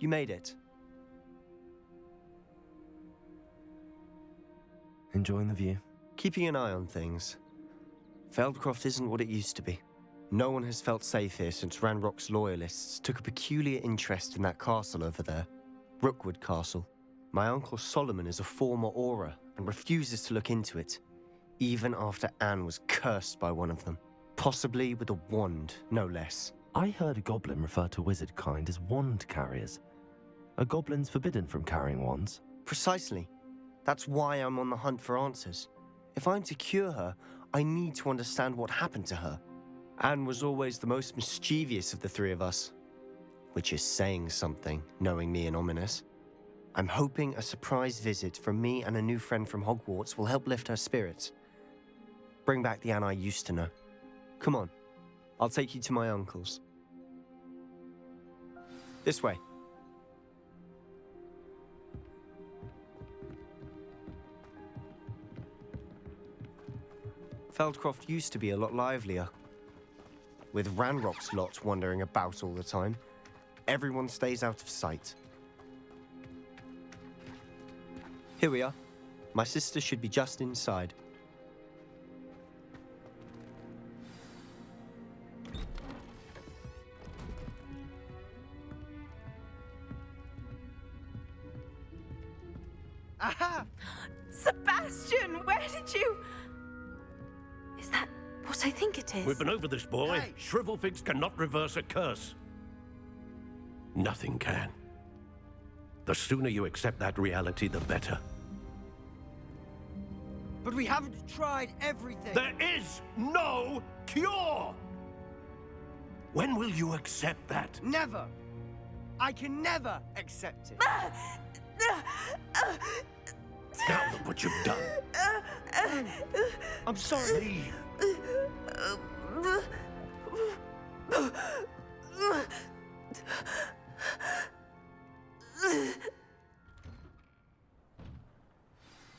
You made it. Enjoying the view? Keeping an eye on things. Feldcroft isn't what it used to be. No one has felt safe here since Ranrock's loyalists took a peculiar interest in that castle over there. Rookwood Castle. My uncle Solomon is a former Auror and refuses to look into it, even after Anne was cursed by one of them. Possibly with a wand, no less. I heard a goblin refer to wizard kind as wand carriers. Are goblins forbidden from carrying wands? Precisely. That's why I'm on the hunt for answers. If I'm to cure her, I need to understand what happened to her. Anne was always the most mischievous of the three of us. Which is saying something, knowing me and Ominous. I'm hoping a surprise visit from me and a new friend from Hogwarts will help lift her spirits. Bring back the Anne I used to know. Come on, I'll take you to my uncle's. This way. Feldcroft used to be a lot livelier. With Ranrock's lot wandering about all the time, everyone stays out of sight. Here we are. My sister should be just inside. Aha! Sebastian, where did you... Is that what I think it is? We've been over this, boy. Hey. Shrivelfigs cannot reverse a curse. Nothing can. The sooner you accept that reality, the better. But we haven't tried everything. There is no cure! When will you accept that? Never. I can never accept it. Now look what you've done. I'm sorry. Leave.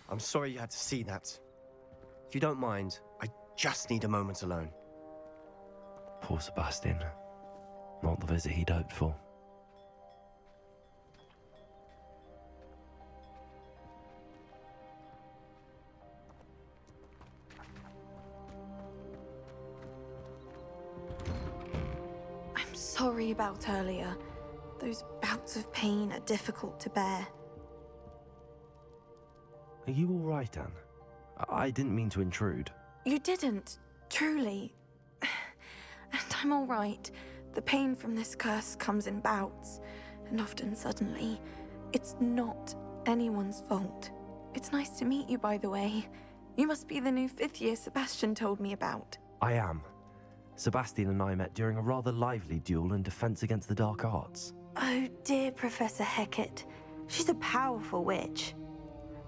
I'm sorry you had to see that. If you don't mind, I just need a moment alone. Poor Sebastian. Not the visit he'd hoped for. I'm sorry about earlier. Those bouts of pain are difficult to bear. Are you all right, Anne? I didn't mean to intrude. You didn't, truly. And I'm all right. The pain from this curse comes in bouts, and often suddenly. It's not anyone's fault. It's nice to meet you, by the way. You must be the new 5th year Sebastian told me about. I am. Sebastian and I met during a rather lively duel in defense against the dark arts. Oh, dear Professor Hecat. She's a powerful witch.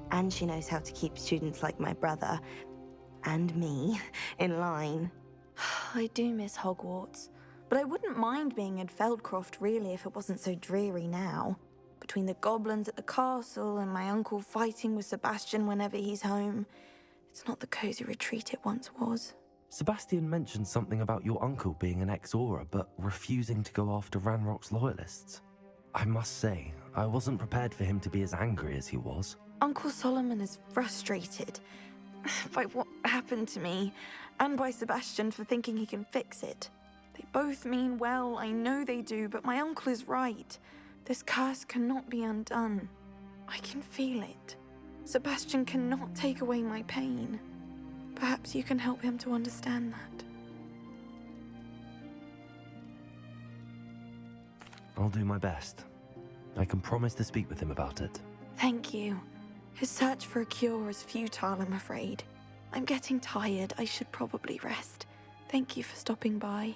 And she knows how to keep students like my brother, and me, in line. I do miss Hogwarts, but I wouldn't mind being in Feldcroft really if it wasn't so dreary now. Between the goblins at the castle and my uncle fighting with Sebastian whenever he's home, it's not the cozy retreat it once was. Sebastian mentioned something about your uncle being an ex-Auror, but refusing to go after Ranrock's loyalists. I must say, I wasn't prepared for him to be as angry as he was. Uncle Solomon is frustrated by what happened to me, and by Sebastian for thinking he can fix it. They both mean well, I know they do, but my uncle is right. This curse cannot be undone. I can feel it. Sebastian cannot take away my pain. Perhaps you can help him to understand that. I'll do my best. I can promise to speak with him about it. Thank you. His search for a cure is futile, I'm afraid. I'm getting tired. I should probably rest. Thank you for stopping by.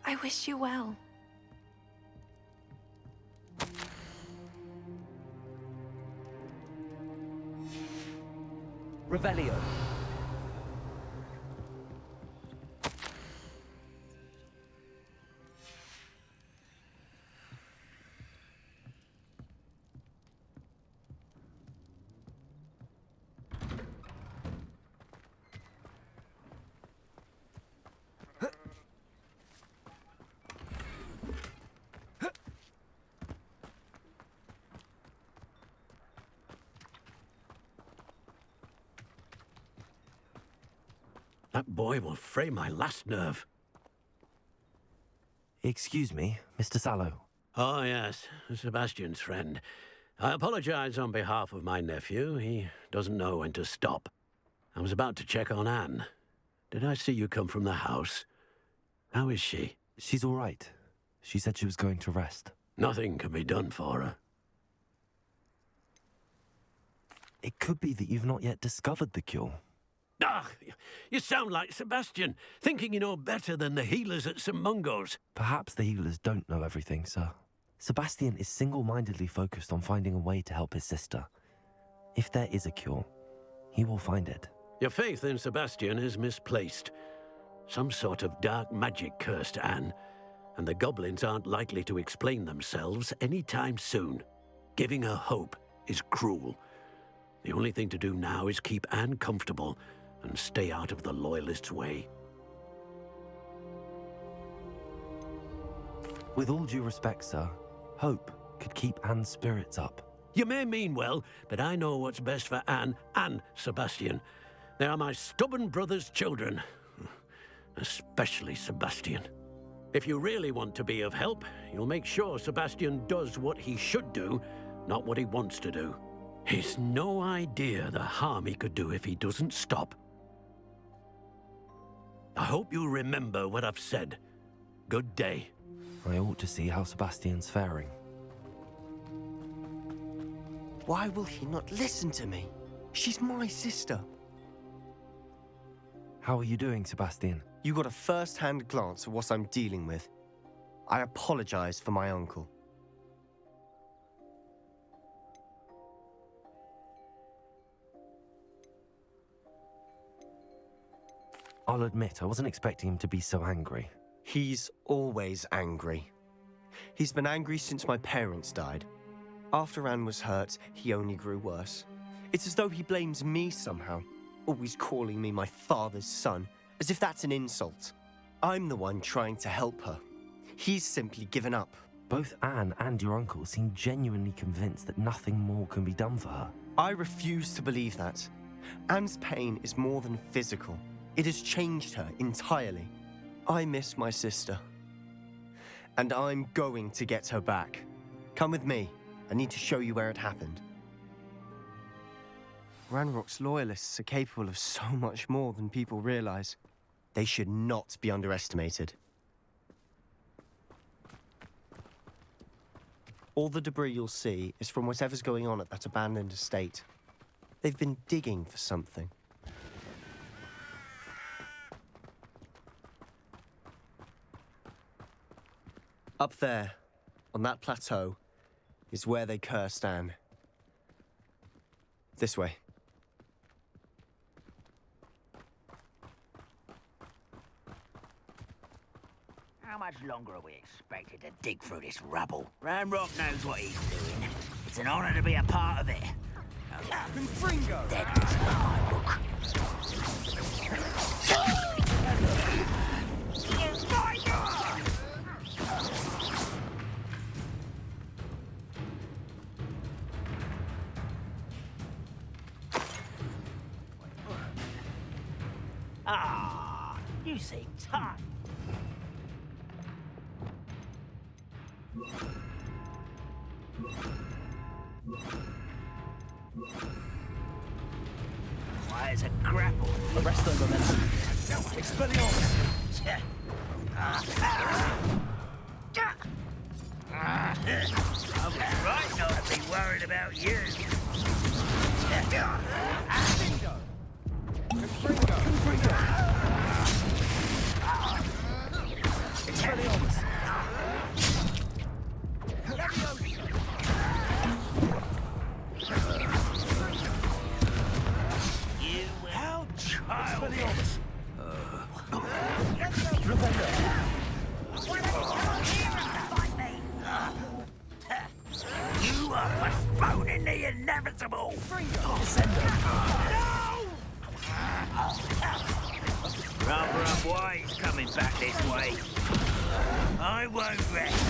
I wish you well. Revelio. That boy will fray my last nerve. Excuse me, Mr. Sallow. Oh, yes, Sebastian's friend. I apologize on behalf of my nephew. He doesn't know when to stop. I was about to check on Anne. Did I see you come from the house? How is she? She's all right. She said she was going to rest. Nothing can be done for her. It could be that you've not yet discovered the cure. Ah, you sound like Sebastian, thinking you know better than the healers at St. Mungo's. Perhaps the healers don't know everything, sir. Sebastian is single-mindedly focused on finding a way to help his sister. If there is a cure, he will find it. Your faith in Sebastian is misplaced. Some sort of dark magic cursed Anne, and the goblins aren't likely to explain themselves anytime soon. Giving her hope is cruel. The only thing to do now is keep Anne comfortable and stay out of the Loyalists' way. With all due respect, sir, hope could keep Anne's spirits up. You may mean well, but I know what's best for Anne and Sebastian. They are my stubborn brother's children. Especially Sebastian. If you really want to be of help, you'll make sure Sebastian does what he should do, not what he wants to do. He's no idea the harm he could do if he doesn't stop. I hope you remember what I've said. Good day. I ought to see how Sebastian's faring. Why will he not listen to me? She's my sister. How are you doing, Sebastian? You got a first-hand glance at what I'm dealing with. I apologize for my uncle. I'll admit, I wasn't expecting him to be so angry. He's always angry. He's been angry since my parents died. After Anne was hurt, he only grew worse. It's as though he blames me somehow, always calling me my father's son, as if that's an insult. I'm the one trying to help her. He's simply given up. Both Anne and your uncle seem genuinely convinced that nothing more can be done for her. I refuse to believe that. Anne's pain is more than physical. It has changed her entirely. I miss my sister. And I'm going to get her back. Come with me. I need to show you where it happened. Ranrock's loyalists are capable of so much more than people realize. They should not be underestimated. All the debris you'll see is from whatever's going on at that abandoned estate. They've been digging for something. Up there, on that plateau, is where they cursed Anne. This way. How much longer are we expected to dig through this rubble? Ranrock knows what he's doing. It's an honor to be a part of it. Confringo! Dead was in my book. Ah, you seem tired. Why is a grapple? Arrest the momentum. Expelliarmus! I was right not to be worried about you. Confringo! Confringo! Expelliarmus! You will child. Expelliarmus! You are postponing the inevitable. Rather unwise coming back this way. I won't rest.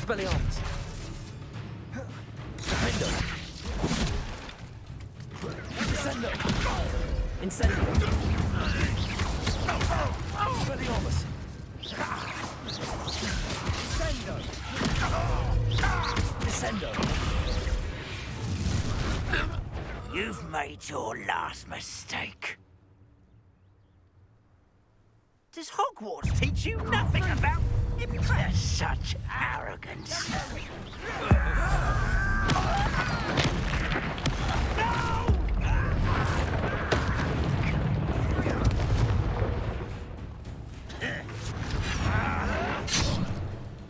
Expelliarmus! Defendo! Descendo! Incendio! Expelliarmus! Descendo! You've made your last mistake. Does Hogwarts teach you nothing about such arrogance?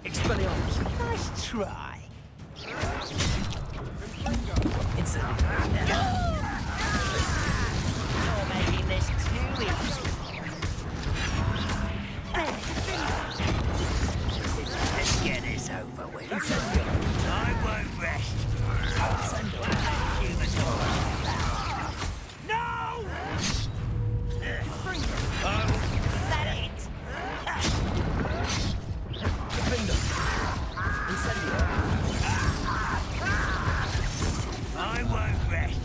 Expelliarmus! Nice try. Incendio! You're making this too easy. Let's get this over with. I won't rest. Human No! Is that it? I won't rest.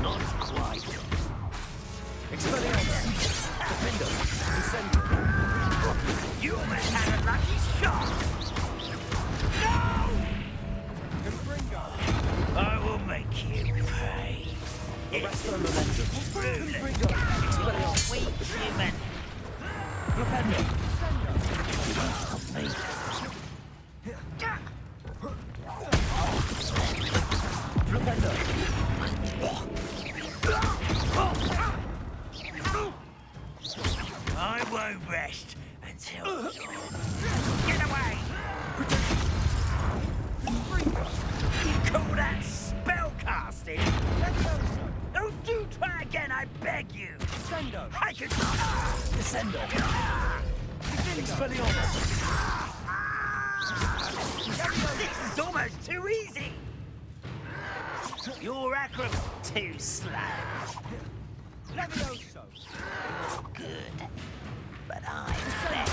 Not quite. You almost had a lucky shot. No! I will make you pay. Weak human. I won't rest until you're... Get away! You call that spellcasting? Don't do try again, I beg you! Descendo! I can... Descendo! Expelliarmus! This is almost too easy! Your acrobat too slow. Levioso! Good. But I'm better.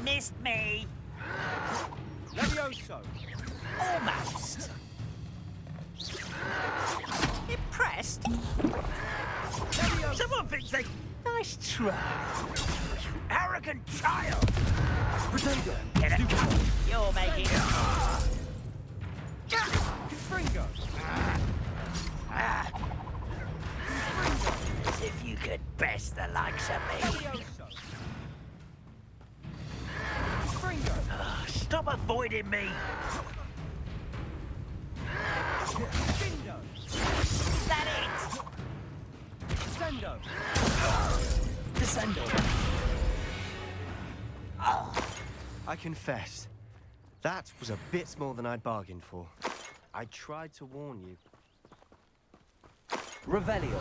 Missed me. Levioso! Almost. Impressed? Someone thinks they... Nice try. You arrogant child. Pretender! Get it? You're making... Fringo! As if you could best the likes of me. Levioso! Fringo! Stop avoiding me. Findo! Is that it? Descendo! Descendo! I confess, that was a bit more than I'd bargained for. I tried to warn you. Revelio!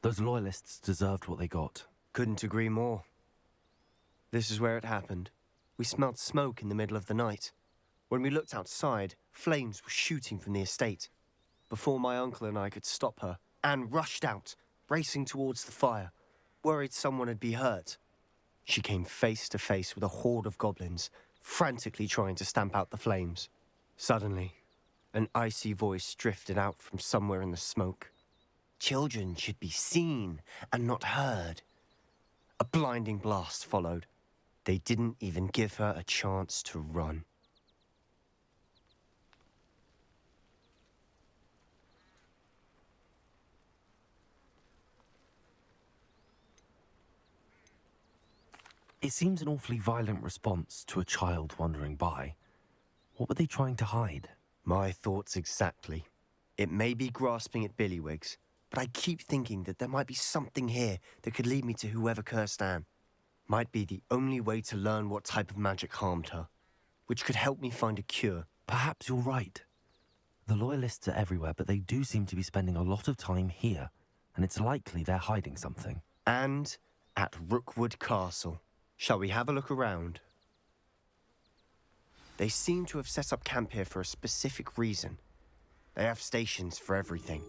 Those loyalists deserved what they got. Couldn't agree more. This is where it happened. We smelled smoke in the middle of the night. When we looked outside, flames were shooting from the estate. Before my uncle and I could stop her, Anne rushed out, racing towards the fire, worried someone had been hurt. She came face to face with a horde of goblins, frantically trying to stamp out the flames. Suddenly, an icy voice drifted out from somewhere in the smoke. Children should be seen and not heard. A blinding blast followed. They didn't even give her a chance to run. It seems an awfully violent response to a child wandering by. What were they trying to hide? My thoughts exactly. It may be grasping at Billywigs, but I keep thinking that there might be something here that could lead me to whoever cursed Anne. Might be the only way to learn what type of magic harmed her, which could help me find a cure. Perhaps you're right. The loyalists are everywhere, but they do seem to be spending a lot of time here, and it's likely they're hiding something. And at Rookwood Castle. Shall we have a look around? They seem to have set up camp here for a specific reason. They have stations for everything.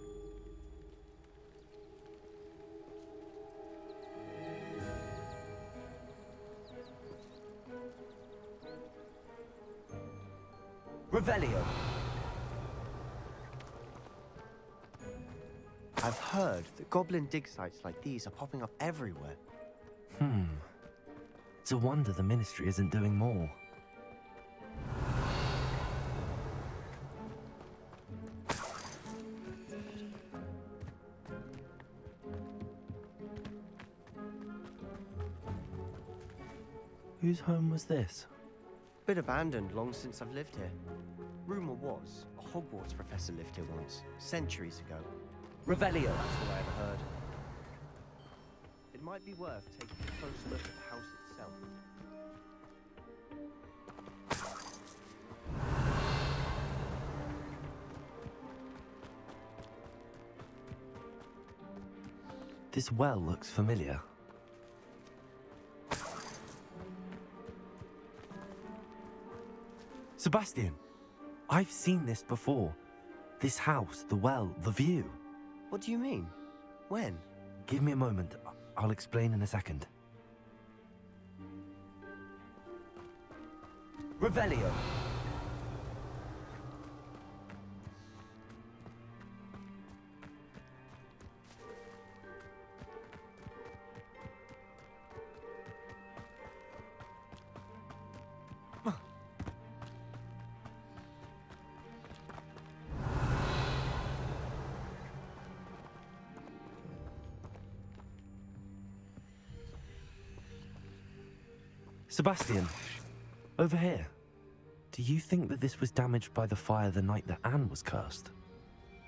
Revelio. I've heard that goblin dig sites like these are popping up everywhere. It's a wonder the Ministry isn't doing more. Whose home was this? Been abandoned long since I've lived here. Rumour was, a Hogwarts professor lived here once, centuries ago. Revelio. That's all I ever heard. It might be worth taking a close look at the house itself. This well looks familiar. Sebastian, I've seen this before. This house, the well, the view. What do you mean? When? Give me a moment. I'll explain in a second. Revelio. Sebastian, over here. Do you think that this was damaged by the fire the night that Anne was cursed?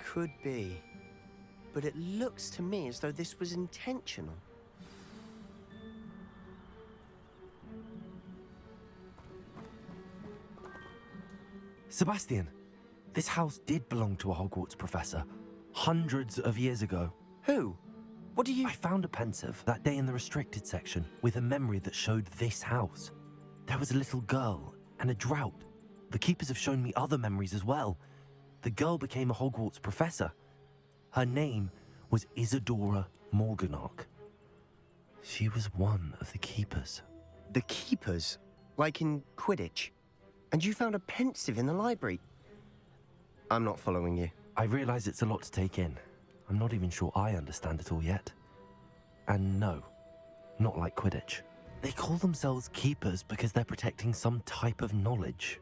Could be. But it looks to me as though this was intentional. Sebastian, this house did belong to a Hogwarts professor, hundreds of years ago. Who? What do you... I found a pensive that day in the restricted section with a memory that showed this house. There was a little girl and a drought. The keepers have shown me other memories as well. The girl became a Hogwarts professor. Her name was Isadora Morganach. She was one of the keepers. The keepers? Like in Quidditch? And you found a pensive in the library? I'm not following you. I realize it's a lot to take in. I'm not even sure I understand it all yet. And no, not like Quidditch. They call themselves keepers because they're protecting some type of knowledge.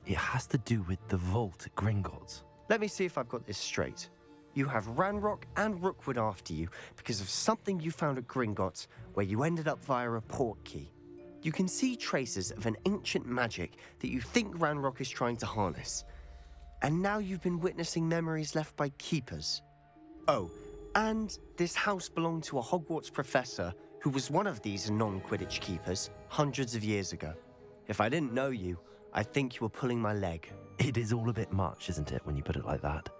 It has to do with the vault at Gringotts. Let me see if I've got this straight. You have Ranrock and Rookwood after you because of something you found at Gringotts where you ended up via a port key. You can see traces of an ancient magic that you think Ranrock is trying to harness. And now you've been witnessing memories left by keepers. Oh, and this house belonged to a Hogwarts professor who was one of these non-Quidditch keepers hundreds of years ago. If I didn't know you, I'd think you were pulling my leg. It is all a bit much, isn't it, when you put it like that?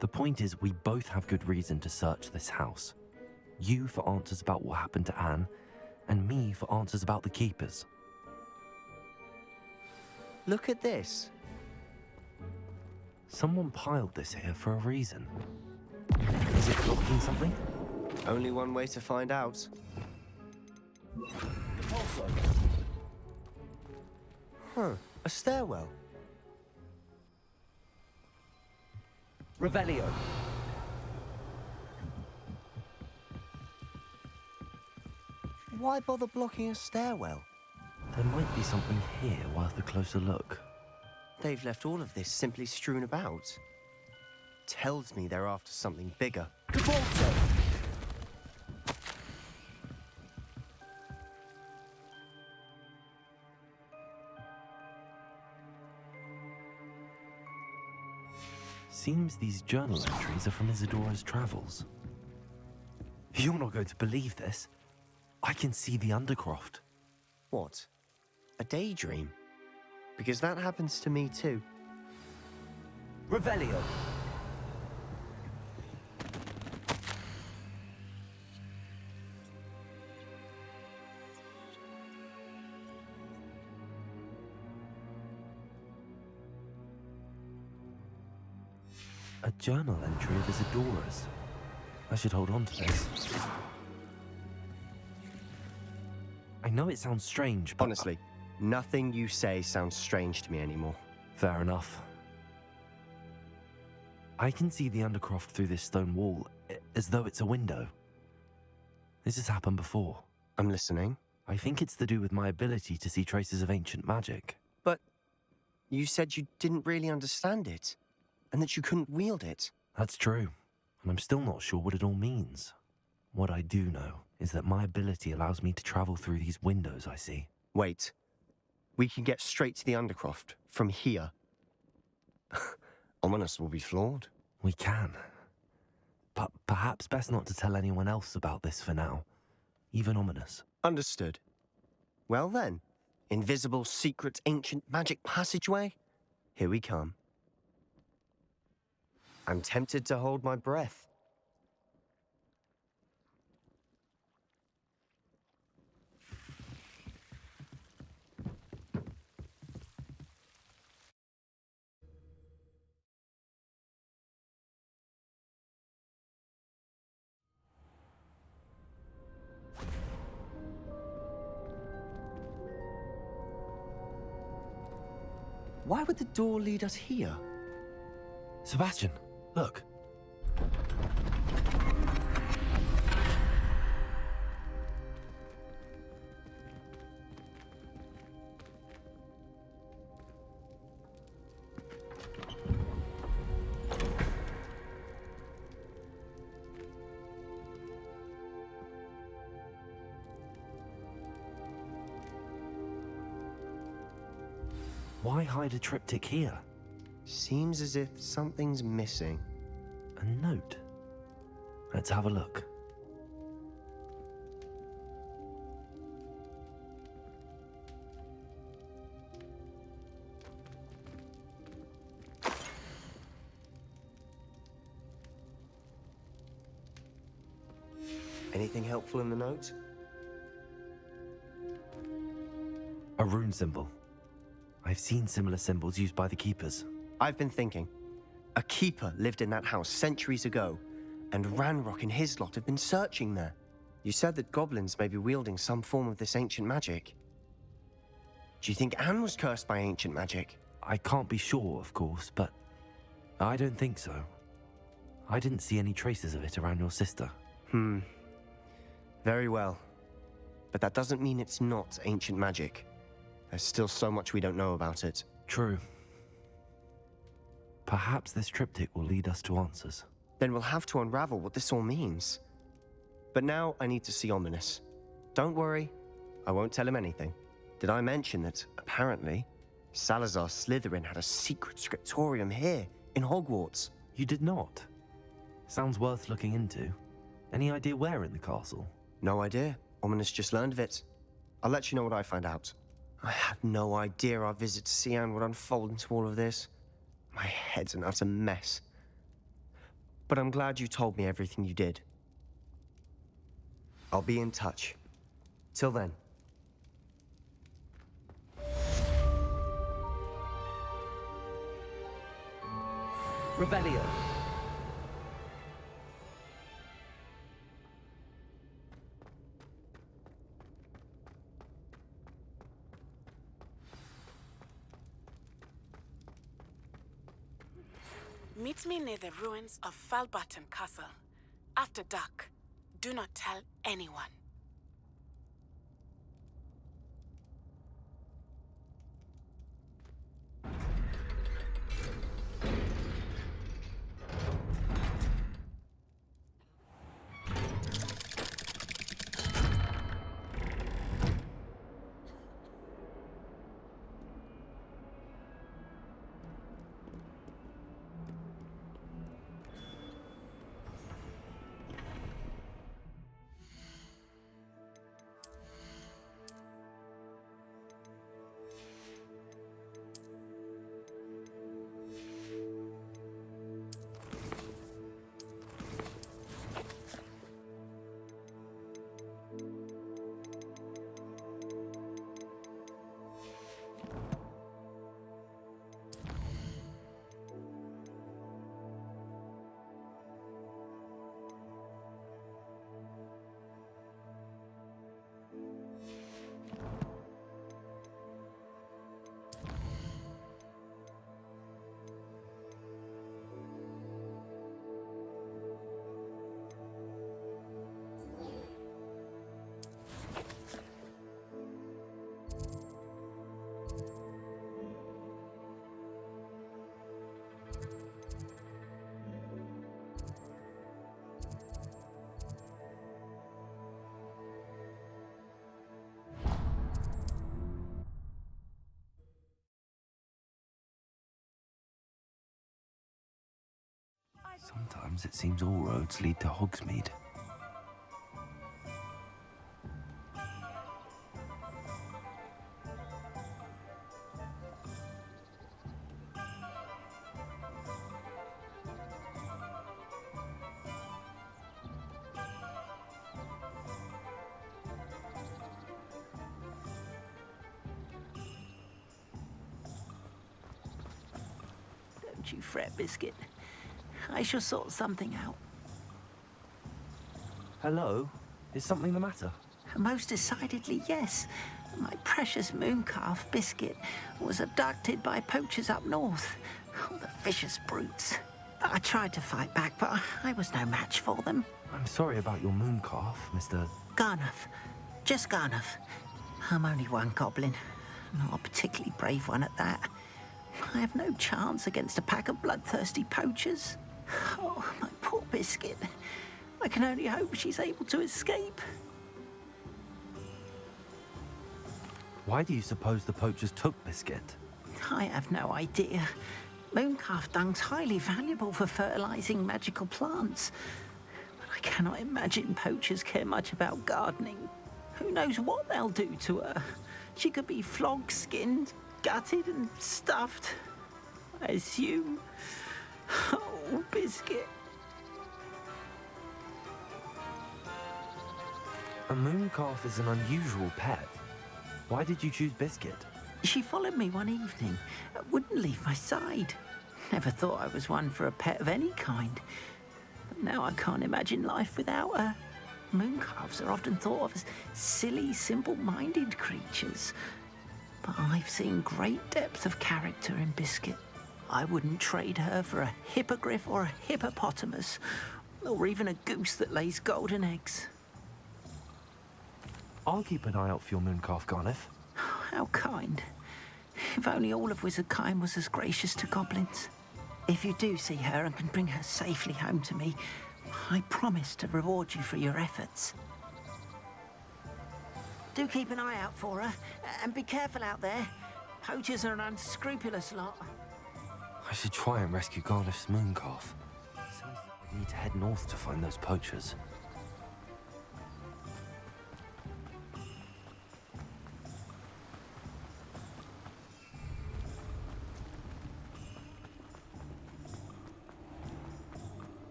The point is, we both have good reason to search this house. You for answers about what happened to Anne, and me for answers about the keepers. Look at this. Someone piled this here for a reason. Is it blocking something? Only one way to find out. Huh, a stairwell. Revelio. Why bother blocking a stairwell? There might be something here worth a closer look. They've left all of this simply strewn about. Tells me they're after something bigger. Seems these journal entries are from Isadora's travels. You're not going to believe this. I can see the Undercroft. What? A daydream? Because that happens to me too. Revelio. A journal entry of Isidora's. I should hold on to this. I know it sounds strange, but... Honestly, nothing you say sounds strange to me anymore. Fair enough. I can see the Undercroft through this stone wall, as though it's a window. This has happened before. I'm listening. I think it's to do with my ability to see traces of ancient magic. But you said you didn't really understand it, and that you couldn't wield it. That's true, and I'm still not sure what it all means. What I do know is that my ability allows me to travel through these windows I see. Wait. We can get straight to the Undercroft from here. Ominous will be floored. We can. But perhaps best not to tell anyone else about this for now. Even Ominous. Understood. Well then, invisible, secret, ancient magic passageway? Here we come. I'm tempted to hold my breath. Why would the door lead us here? Sebastian, look. Why hide a triptych here? Seems as if something's missing. A note. Let's have a look. Anything helpful in the note? A rune symbol. I've seen similar symbols used by the Keepers. I've been thinking. A keeper lived in that house centuries ago, and Ranrock and his lot have been searching there. You said that goblins may be wielding some form of this ancient magic. Do you think Anne was cursed by ancient magic? I can't be sure, of course, but I don't think so. I didn't see any traces of it around your sister. Very well. But that doesn't mean it's not ancient magic. There's still so much we don't know about it. True. Perhaps this triptych will lead us to answers. Then we'll have to unravel what this all means. But now I need to see Ominous. Don't worry, I won't tell him anything. Did I mention that, apparently, Salazar Slytherin had a secret scriptorium here, in Hogwarts? You did not? Sounds worth looking into. Any idea where in the castle? No idea. Ominous just learned of it. I'll let you know what I find out. I had no idea our visit to Sian would unfold into all of this. My head's an utter mess. But I'm glad you told me everything you did. I'll be in touch. Till then. Revelio. Meet me near the ruins of Falbarton Castle. After dark. Do not tell anyone. Sometimes it seems all roads lead to Hogsmeade. Don't you fret, Biscuit. I shall sort something out. Hello? Is something the matter? Most decidedly, yes. My precious mooncalf, Biscuit, was abducted by poachers up north. Oh, the vicious brutes. I tried to fight back, but I was no match for them. I'm sorry about your mooncalf, Mr. Garnuff. Just Garnuff. I'm only one goblin. Not a particularly brave one at that. I have no chance against a pack of bloodthirsty poachers. Oh, my poor Biscuit. I can only hope she's able to escape. Why do you suppose the poachers took Biscuit? I have no idea. Mooncalf dung's highly valuable for fertilizing magical plants. But I cannot imagine poachers care much about gardening. Who knows what they'll do to her? She could be flogged, skinned, gutted and stuffed. I assume. Oh, Biscuit. A mooncalf is an unusual pet. Why did you choose Biscuit? She followed me one evening, wouldn't leave my side. Never thought I was one for a pet of any kind. But now I can't imagine life without her. Mooncalves are often thought of as silly, simple-minded creatures. But I've seen great depth of character in Biscuit. I wouldn't trade her for a hippogriff or a hippopotamus, or even a goose that lays golden eggs. I'll keep an eye out for your mooncalf, Garniff. How kind. If only all of Wizardkind was as gracious to goblins. If you do see her and can bring her safely home to me, I promise to reward you for your efforts. Do keep an eye out for her, and be careful out there. Poachers are an unscrupulous lot. I should try and rescue Garniff's mooncalf. Sounds like we need to head north to find those poachers.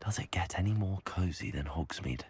Does it get any more cozy than Hogsmeade?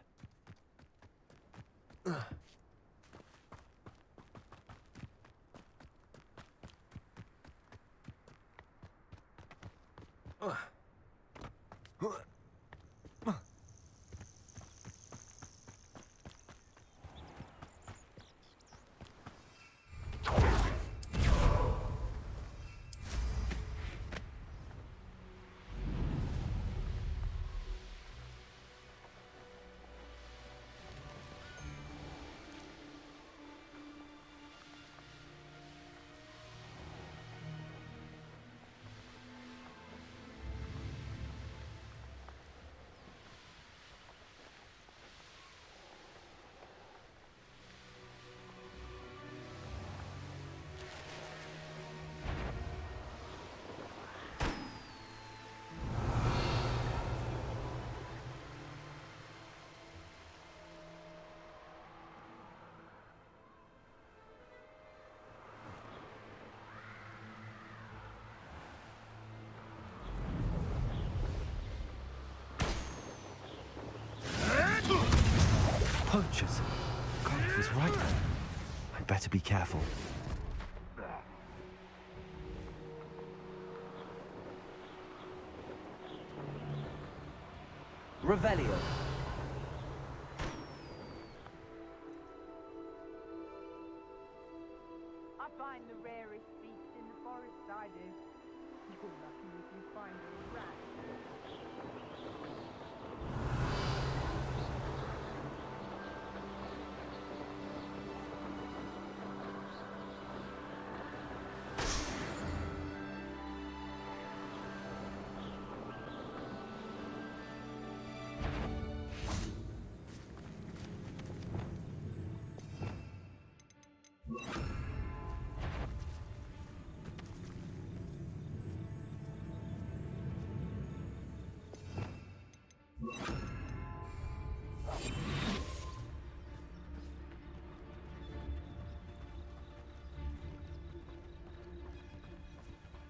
Poachers! Garniff was right. I'd better be careful. Revelio. I find the rarest beast in the forest, I do. You're lucky if you find a rat.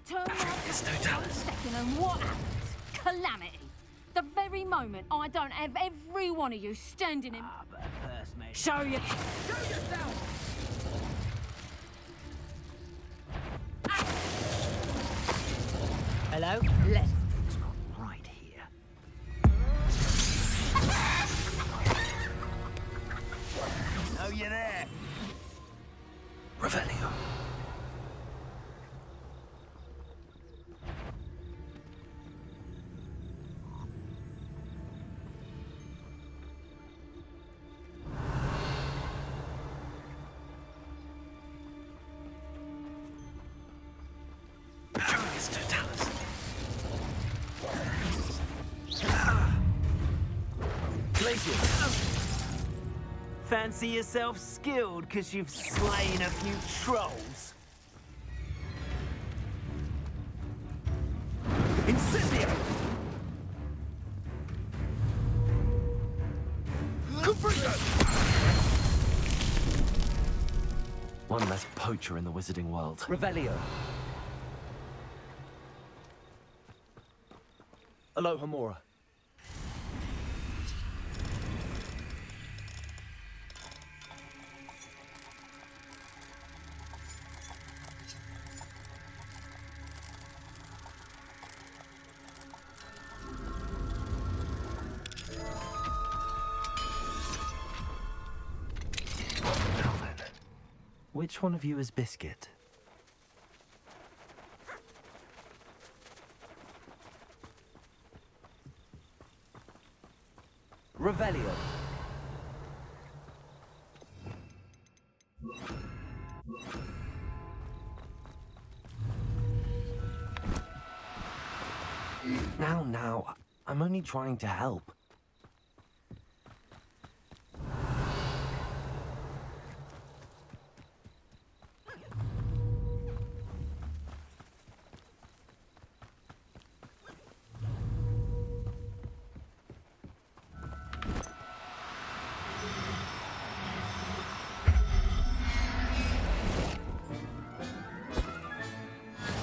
Turn out for 1 second and what happens? Calamity. The very moment I don't have every one of you standing in... But first, mate. Show you... Hello? Let's... It's not right here. Oh, you're there. Revelio. Julius Totalis. Fancy yourself skilled because you've slain a few trolls? Incendio! One less poacher in the wizarding world. Revelio. Aloha Mora. Now then, which one of you is Biscuit? Revelio. Now, I'm only trying to help.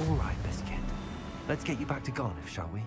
All right, Biscuit. Let's get you back to Garniff, shall we?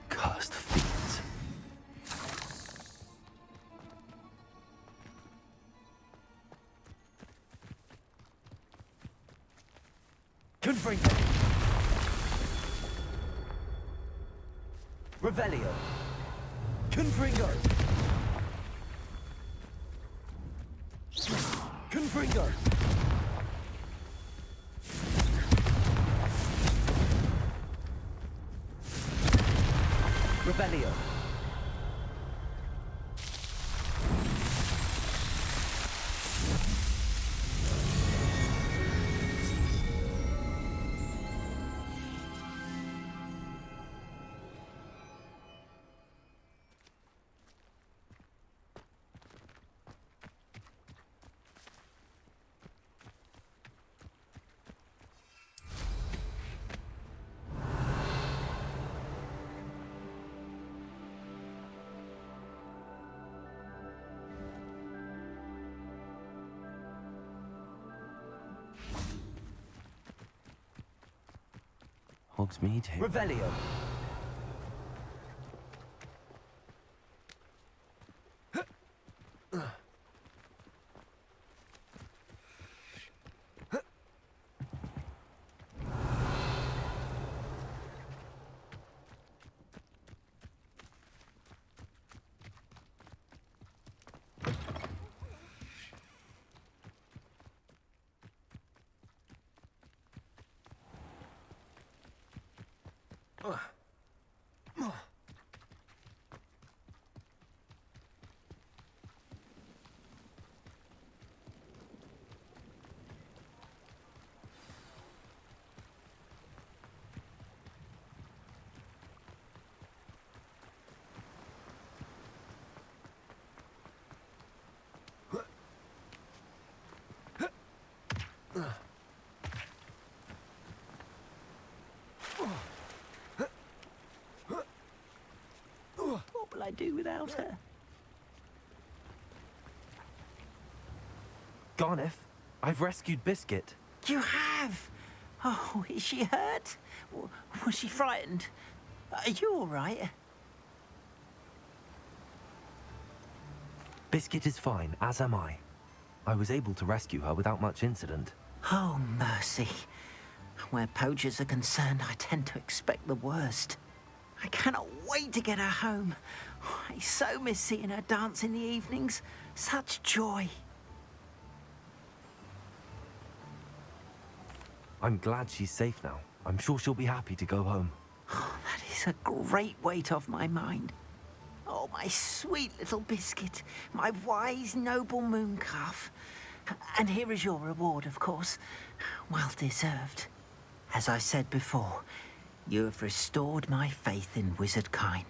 Cursed fiends. Confringo. Revelio. Confringo. Confringo. Revelio. Hogsmeade here. Revelio. What will I do without her? Garneth, I've rescued Biscuit. You have? Oh, is she hurt? Was she frightened? Are you all right? Biscuit is fine, as am I. I was able to rescue her without much incident. Oh, mercy. Where poachers are concerned, I tend to expect the worst. I cannot wait to get her home. I so miss seeing her dance in the evenings. Such joy. I'm glad she's safe now. I'm sure she'll be happy to go home. Oh, that is a great weight off my mind. Oh, my sweet little Biscuit, my wise, noble moon calf. And here is your reward, of course. Well deserved. As I said before, you have restored my faith in wizard kind.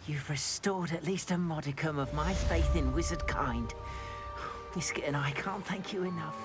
You've restored at least a modicum of my faith in wizard kind. Biscuit and I can't thank you enough.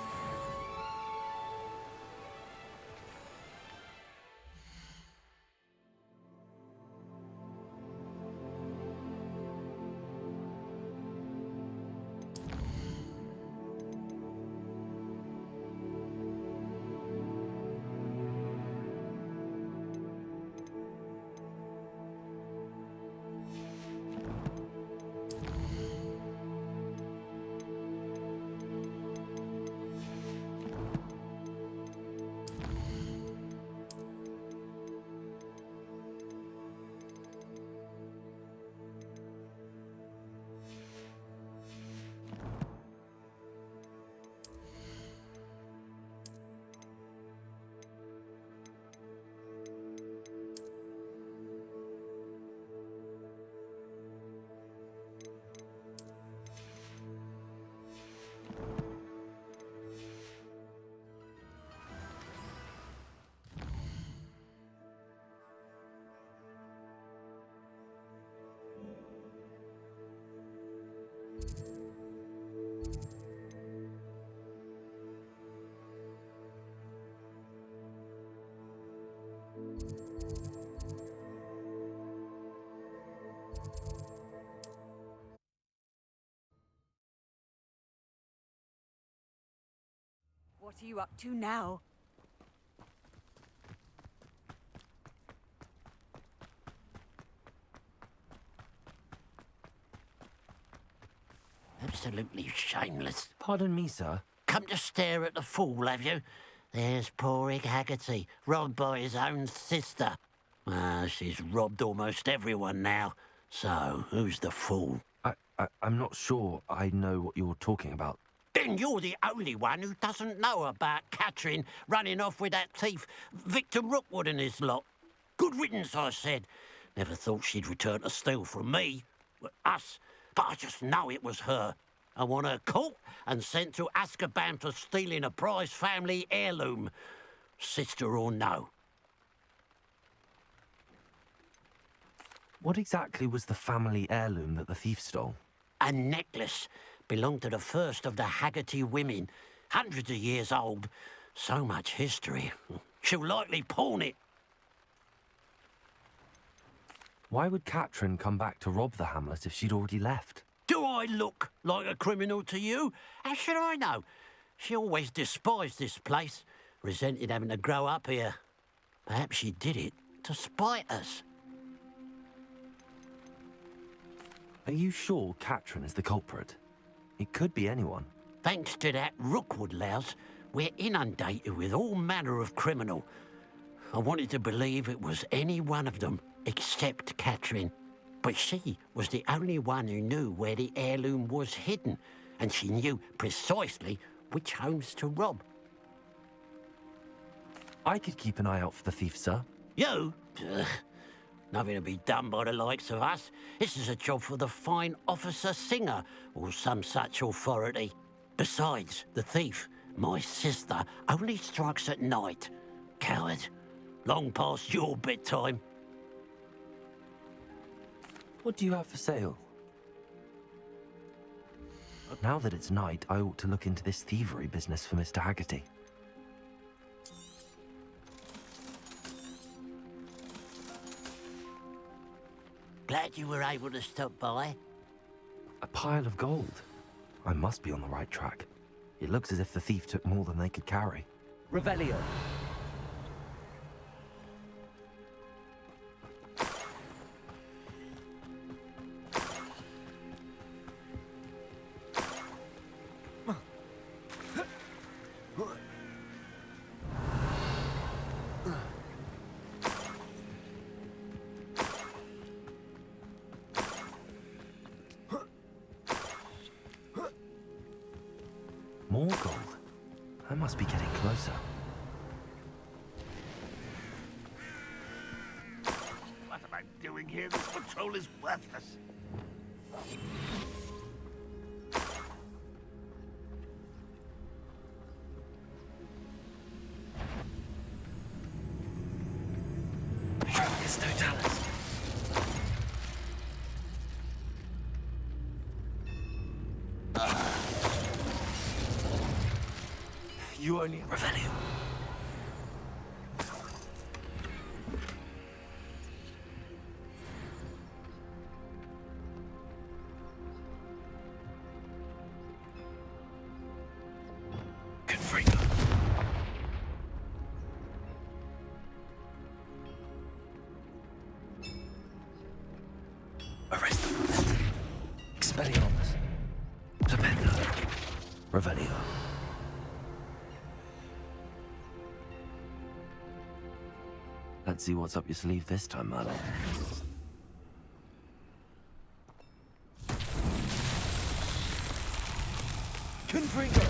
What are you up to now? Absolutely shameless. Pardon me, sir. Come to stare at the fool, have you? There's poor Ig Haggerty, robbed by his own sister. She's robbed almost everyone now. So, who's the fool? I'm not sure I know what you're talking about. Then you're the only one who doesn't know about Catherine running off with that thief, Victor Rookwood and his lot. Good riddance, I said. Never thought she'd return to steal from me, us, but I just know it was her. I want her caught and sent to Azkaban for stealing a prize family heirloom, sister or no. What exactly was the family heirloom that the thief stole? A necklace belonged to the first of the Haggerty women, hundreds of years old. So much history. She'll likely pawn it. Why would Catherine come back to rob the hamlet if she'd already left? Do I look like a criminal to you? How should I know? She always despised this place, resented having to grow up here. Perhaps she did it to spite us. Are you sure Catherine is the culprit? It could be anyone. Thanks to that Rookwood louse, we're inundated with all manner of criminal. I wanted to believe it was any one of them, except Catherine. But she was the only one who knew where the heirloom was hidden, and she knew precisely which homes to rob. I could keep an eye out for the thief, sir. You? Ugh. Nothing to be done by the likes of us. This is a job for the fine officer Singer, or some such authority. Besides, the thief, my sister, only strikes at night. Coward. Long past your bedtime. What do you have for sale? Now that it's night, I ought to look into this thievery business for Mr. Haggerty. Glad you were able to stop by. A pile of gold. I must be on the right track. It looks as if the thief took more than they could carry. Revelio. More gold. I must be getting closer. What am I doing here? This patrol is worthless. It's no talent. You only Revelio. Confringo. Arrest them. Expelliarmus. Serpendo. Revelio. Let's see what's up your sleeve this time, Merlin. Confringo!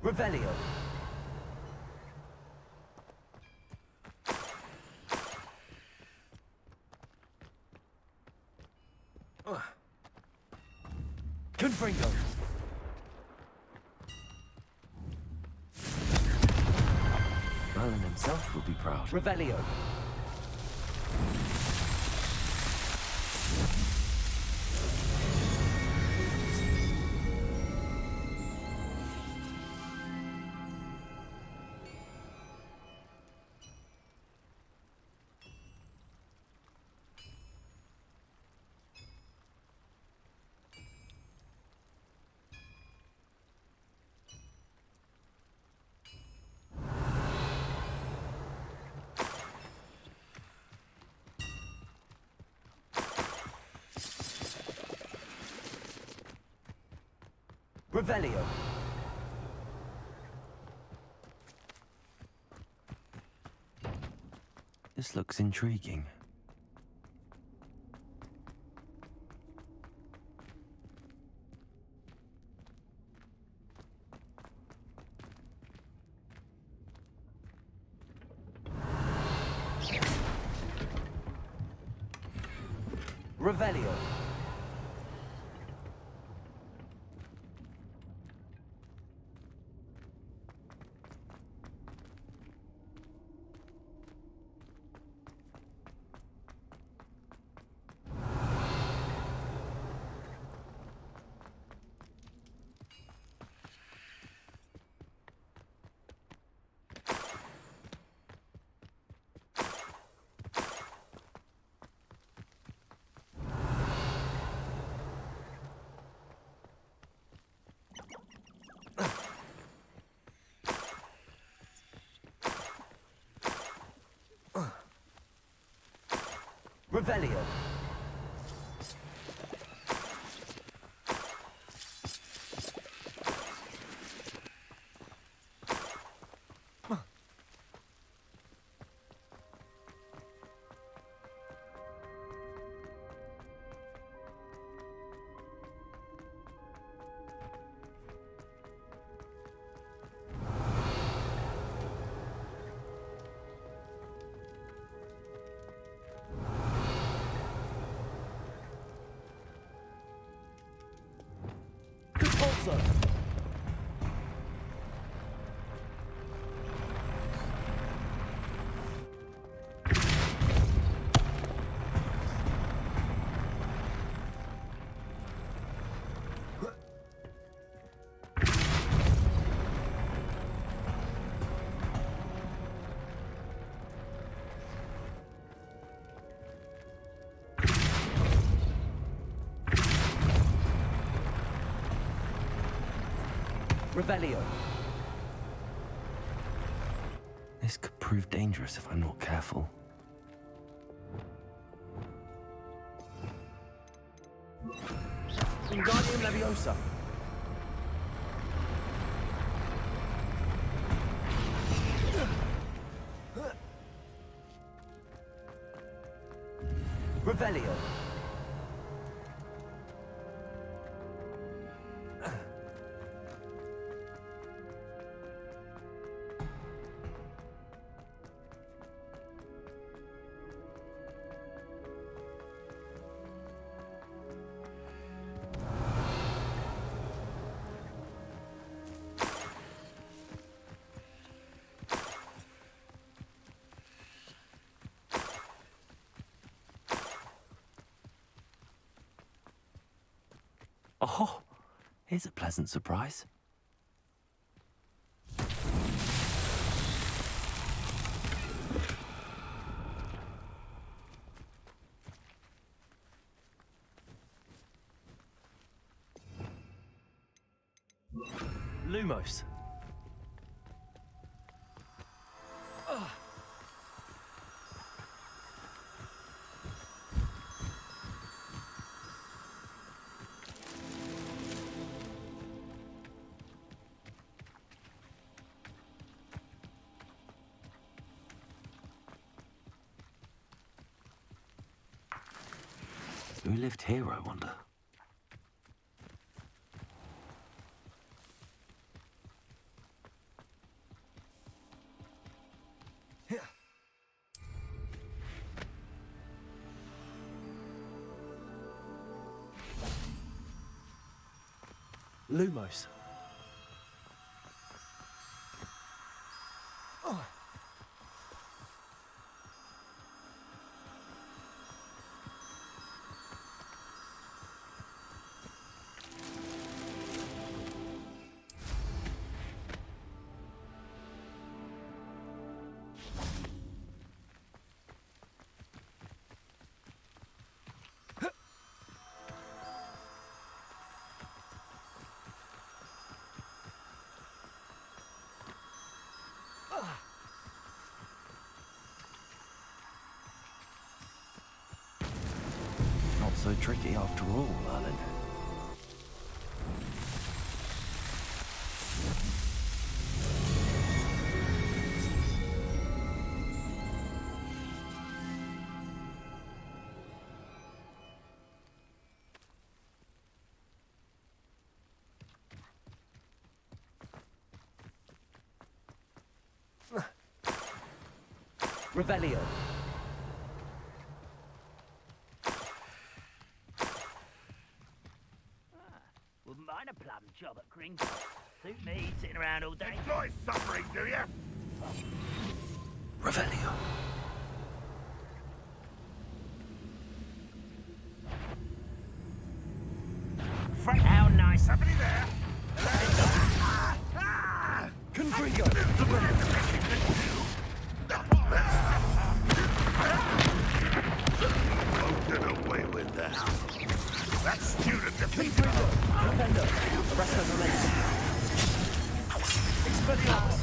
Revelio. Confringo. Merlin himself will be proud. Revelio. Revelio. This looks intriguing. Revelio. Revelio. Also. Revelio. This could prove dangerous if I'm not careful. Wingardium Leviosa. Revelio. Oh, here's a pleasant surprise. Lumos. Who lived here, I wonder? Lumos. Not so tricky after all, Merlin. Revelio. Wouldn't mind a plum job at Green. Suit me, sitting around all day. Enjoy suffering, do you? Revelio. Frank, how nice. Somebody there? Confringo. Won't get away with that. That student defeated. Defender. Arresto momentum. Expelliarmus.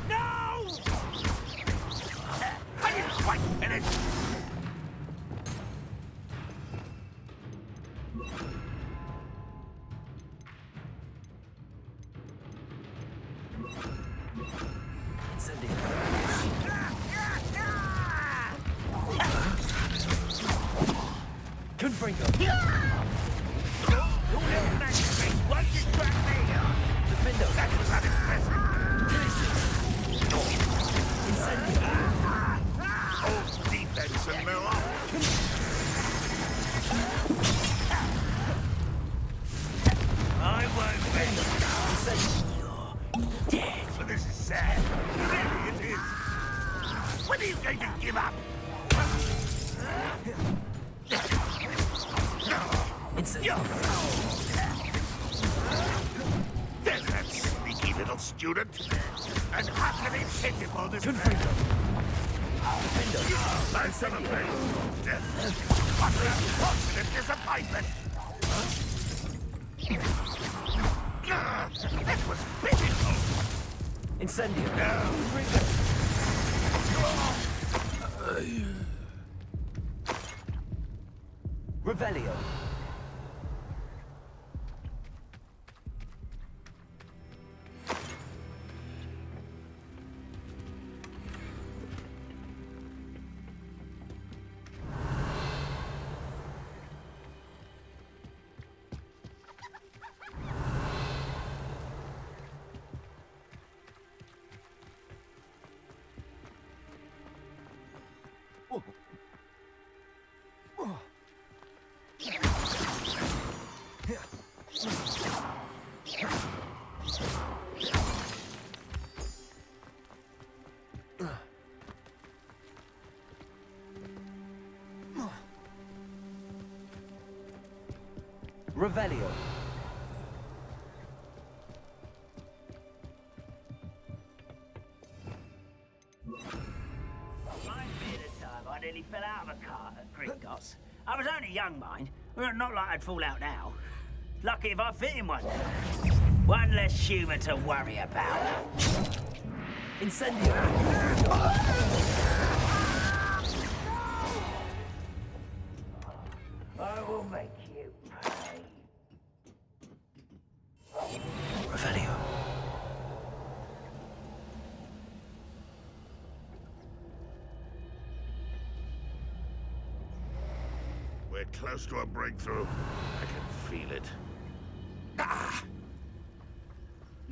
No! I didn't quite finish. Confringo. Your little magic thing won't distract me. Defendo. That was unimpressive. Incendio. Hold defense and no off. I won't bend. Incendio. Dead. But this is sad. Really, it is. When are you going to give up? Incendio. There's that sneaky little student. And utterly pitiful this Confringo. Defendo. Thanks for the pain. What an unfortunate disappointment. That was pitiful. Incendio. Revelio. Revelio. I nearly fell out of a cart at Gringotts. I was only young, mind. Well, not like I'd fall out now. Lucky if I fit in one. One less humour to worry about. Incendio. I will make you pay. Revelio. We're close to a breakthrough. I can feel it. Ah!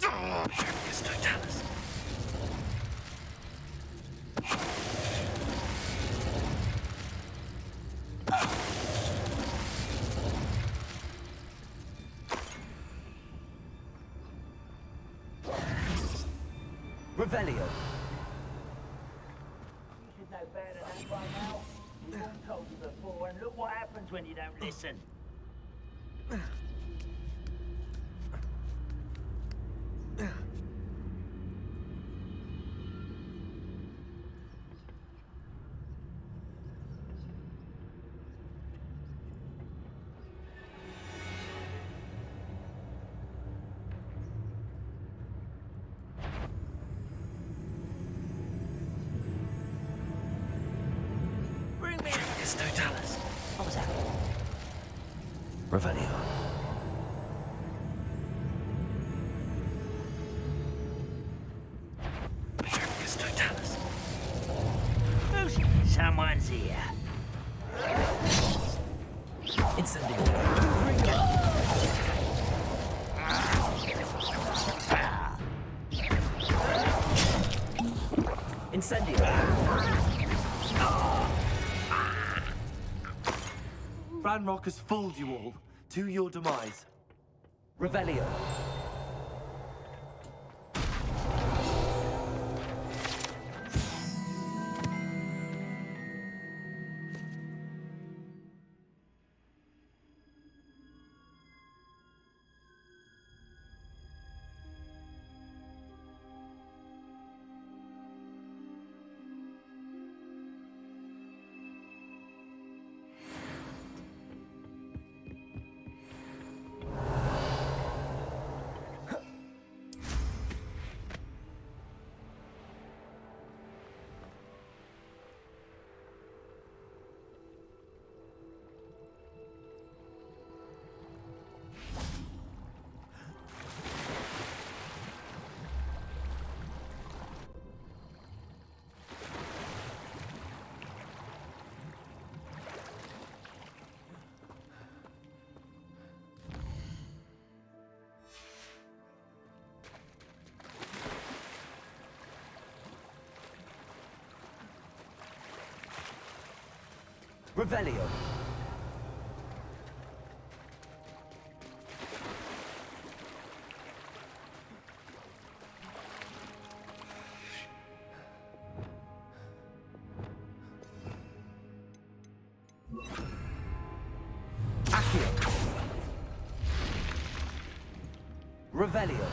Oh! It's Totalis. Revelio. You should know better than that by now. We've all told you before, and look what happens when you don't listen. Bring me It's Totalis. What was that? Revelio. It's Totalis. Someone's here. Incendio. Incendio. Ranrock has fooled you all. To your demise. Revelio. Revelio. Accio. Revelio.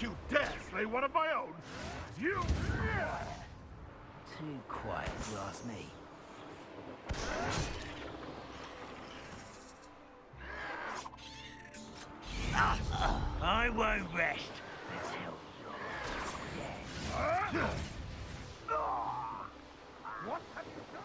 You dare slay one of my own? You... Too quiet, if you ask me. I won't rest. Let's help you. What have you done?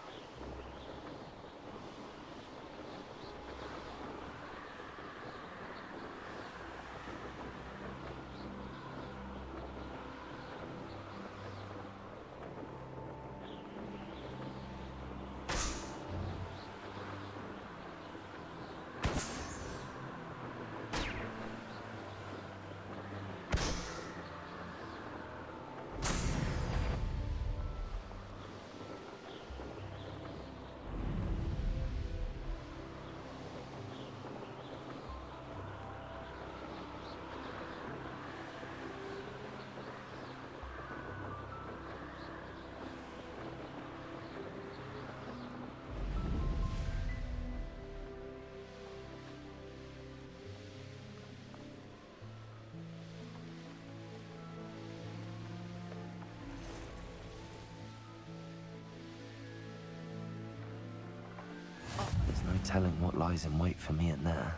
There's no telling what lies in wait for me in there.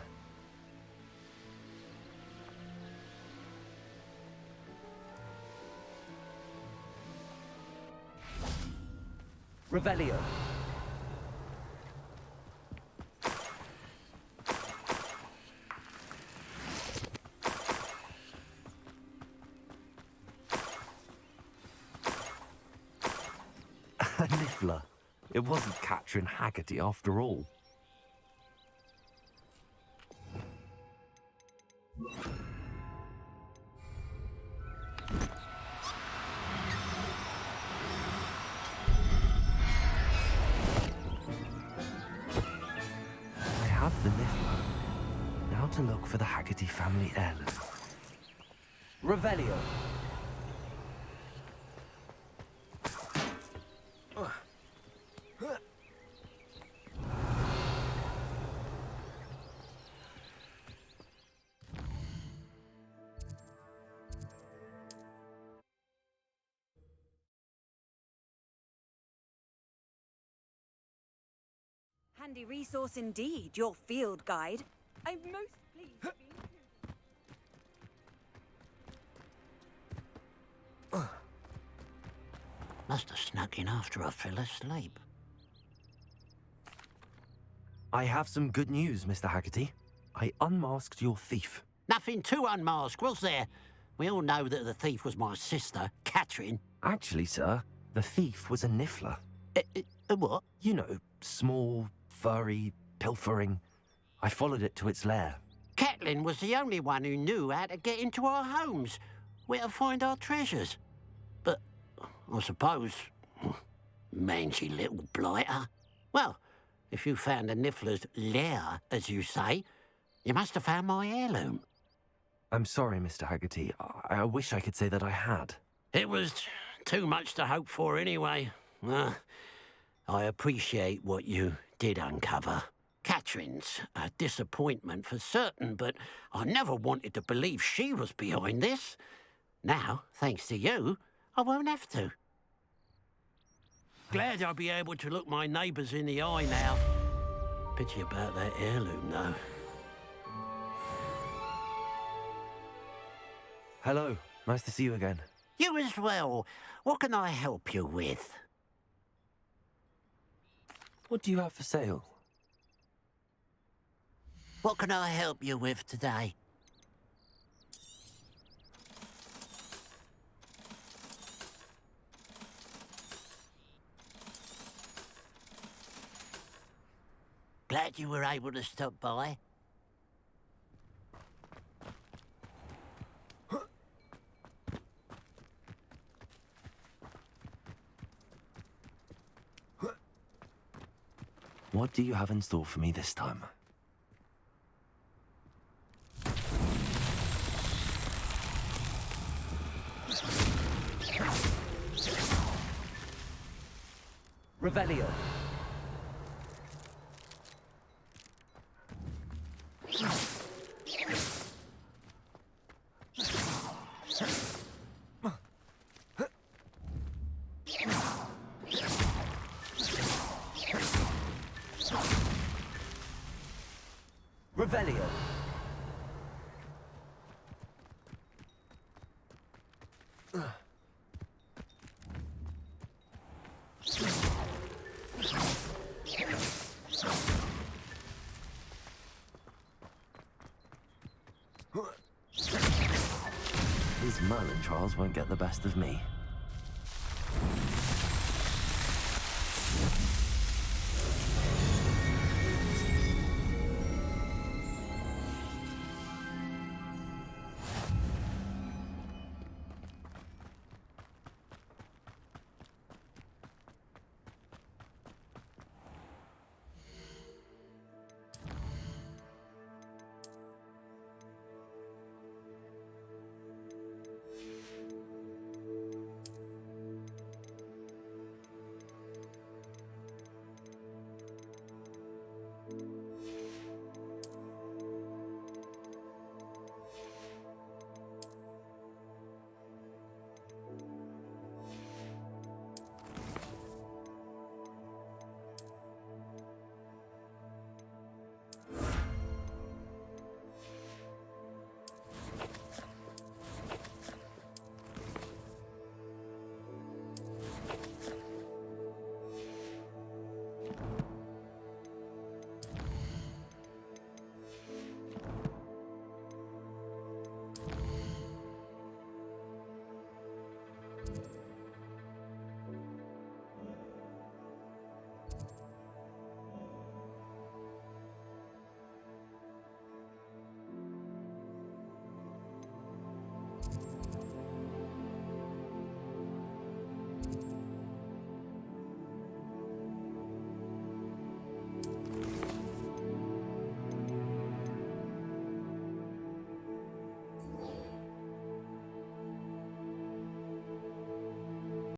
Revelio. Niffler. It wasn't Catherine Haggerty after all. Haggerty family heirloom. Revelio. Handy resource indeed, your field guide. I'm most pleased to be included. Must have snuck in after I fell asleep. I have some good news, Mr. Haggerty. I unmasked your thief. Nothing to unmask, was there? We all know that the thief was my sister, Catherine. Actually, sir, the thief was a Niffler. What? You know, small, furry, pilfering. I followed it to its lair. Catelyn was the only one who knew how to get into our homes, where to find our treasures. But I suppose, mangy little blighter. Well, if you found the Niffler's lair, as you say, you must have found my heirloom. I'm sorry, Mr. Haggerty. I wish I could say that I had. It was too much to hope for anyway. I appreciate what you did uncover. Catherine's a disappointment for certain, but I never wanted to believe she was behind this. Now, thanks to you, I won't have to. Glad I'll be able to look my neighbours in the eye now. Pity about that heirloom, though. Hello. Nice to see you again. You as well. What can I help you with? What do you have for sale? What can I help you with today? Glad you were able to stop by. What do you have in store for me this time? Revelio. Revelio. These Merlin trials won't get the best of me.